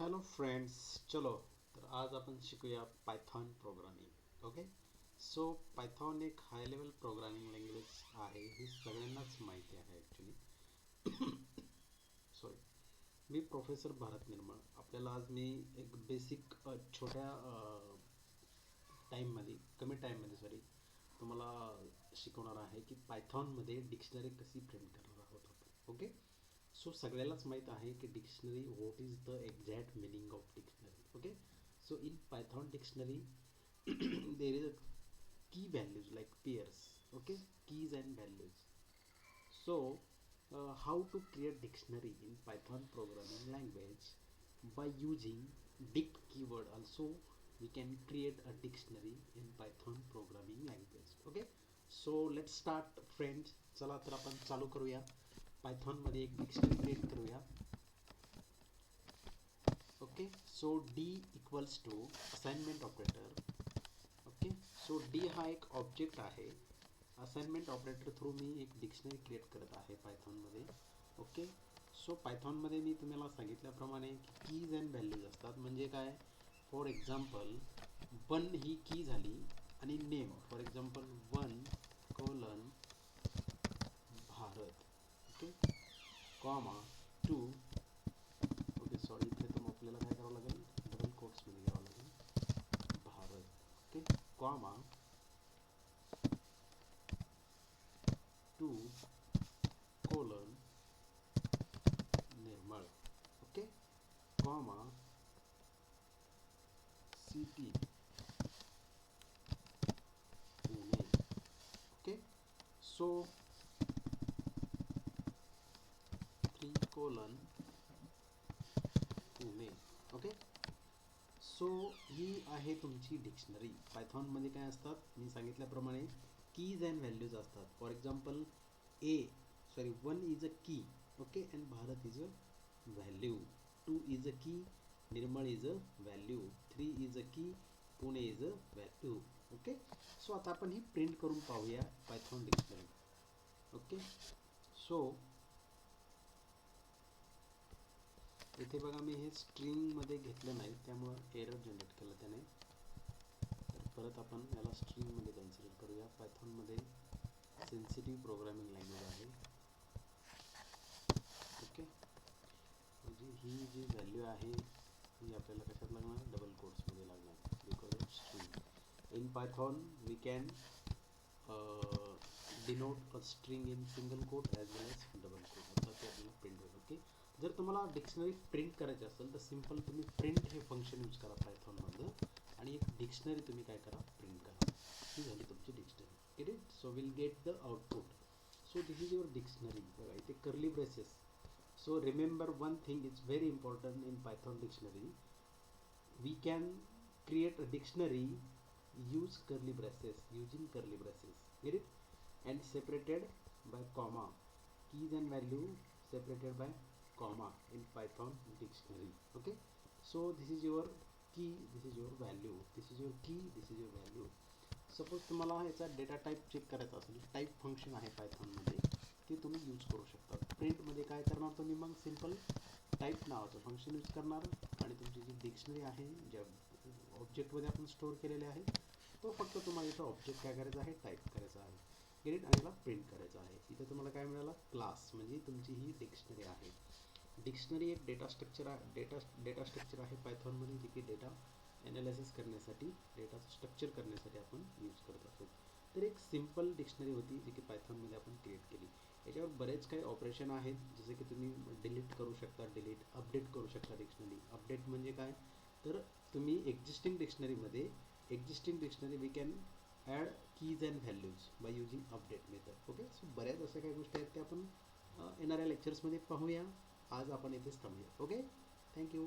Hello friends, चलो तर आज आपण शिकूया Python programming. Okay, so Python एक हाय लेवल प्रोग्रामिंग लँग्वेज आहे, ही सगळ्यांनाच माहिती आहे ॲक्च्युली. सॉरी, मी प्रोफेसर भारत निर्मळ. आपल्याला आज मी एक बेसिक छोट्या टाईममध्ये कमी टाईममध्ये तुम्हाला शिकवणार आहे की पायथॉनमध्ये डिक्शनरी कशी प्रिंट करणार आहोत आपण. ओके, सो सगळ्यालाच माहीत आहे की dictionary what is the exact meaning of dictionary. Okay, so in Python dictionary there is a key values like pairs. Okay, keys and values. So how to create dictionary in Python programming language? By using dict keyword also we can create a dictionary in Python programming language. Okay, so let's start friends. चला तर आपण चालू करूया. Python मध्ये एक dictionary create करूया. Okay, so D equals to assignment operator. Okay, so D हा एक ऑब्जेक्ट आहे. असाइनमेंट ऑपरेटर थ्रू मी एक डिक्शनरी क्रिएट करत आहे पायथॉनमध्ये. ओके, सो पायथॉनमध्ये मी तुम्हाला सांगितल्याप्रमाणे कीज अँड व्हॅल्यूज असतात. म्हणजे काय, फॉर एक्झाम्पल 1 ही की झाली आणि name for example 1 Bharat. Okay, comma 2. Okay sorry, इथे तर आपल्याला काय करावं लागेल, डबल कोट्समध्ये घ्यावं लागेल Bharat. Okay, comma 2 Nirmal. Okay, comma city Pune. Okay, so 3 Pune. Okay, so ही आहे तुमची डिक्शनरी. पायथॉनमध्ये काय असतात मी सांगितल्याप्रमाणे कीज अँड व्हॅल्यूज असतात. For example 1 is a key. Okay, and Bharat is a value. 2 is a key, Nirmal is a value. 3 is a key, Pune is a value. Okay, so आता आपण ही प्रिंट करून पाहूया पायथॉन डिक्शनरी. ओके, सो इथे बघा मी हे स्ट्रिंगमध्ये घेतलं नाही, त्यामुळं एरर जनरेट केलं त्याने. तर परत आपण याला स्ट्रिंगमध्ये कन्सिडर करूया. पायथॉनमध्ये सेन्सिटिव्ह प्रोग्रामिंग लँग्वेज आहे. ओके, म्हणजे ही जी व्हॅल्यू आहे ही आपल्याला कशात लागणार, डबल कोट्समध्ये लागणार, because of string. In Python we can denote a string in single quote as well as double quote. आता ते आपल्याला प्रिंट होईल. ओके, जर तुम्हाला डिक्शनरी प्रिंट करायची असेल तर सिम्पल तुम्ही प्रिंट हे फंक्शन यूज करा पायथॉनमधलं, आणि एक डिक्शनरी तुम्ही काय करा, प्रिंट करा. ही झाली तुमची dictionary. Get it. So will get the output. So this is your dictionary. बघा इथे curly braces. So remember one thing is very important in Python dictionary. We can create a dictionary use curly braces, using curly braces. Get it? And separated by comma. Keys and value separated by comma in Python dictionary. Okay. So this is your key, this is your value, this is your key, this is your value. Suppose तुम्हाला ह्याचा data type check करायचा असेल, type function आहे पायथॉनमध्ये, ते तुम्ही use करू शकता. प्रिंटमध्ये काय करणार तुम्ही, मग सिम्पल टाईप नावाचं फंक्शन यूज करणार, आणि तुमची जी डिक्शनरी आहे ज्या ऑब्जेक्टमध्ये आपण स्टोअर केलेले आहे, तो फक्त तुम्हाला इथं ऑब्जेक्ट काय करायचा आहे, टाईप करायचा आहे. गेट, आणि याला प्रिंट करायचं आहे. इथं तुम्हाला काय मिळालं, क्लास, म्हणजे तुमची ही डिक्शनरी आहे. डिक्शनरी एक डेटा स्ट्रक्चर आहे पायथॉनमध्ये, जे की डेटा ॲनालिसिस करण्यासाठी, डेटा स्ट्रक्चर करण्यासाठी आपण यूज करत असतो. तर एक सिम्पल डिक्शनरी होती जी की पायथॉनमध्ये आपण क्रिएट केली. याच्यावर बरेच काही ऑपरेशन आहेत, जसे की तुम्ही डिलीट करू शकता, अपडेट करू शकता डिक्शनरी. अपडेट म्हणजे काय, तर तुम्ही existing dictionary we can add keys and values by using update method. Okay, so बऱ्याच अशा काही गोष्टी आहेत त्या आपण येणाऱ्या लेक्चर्समध्ये पाहूया. आज आपण इथेच थांबूया. Okay, thank you.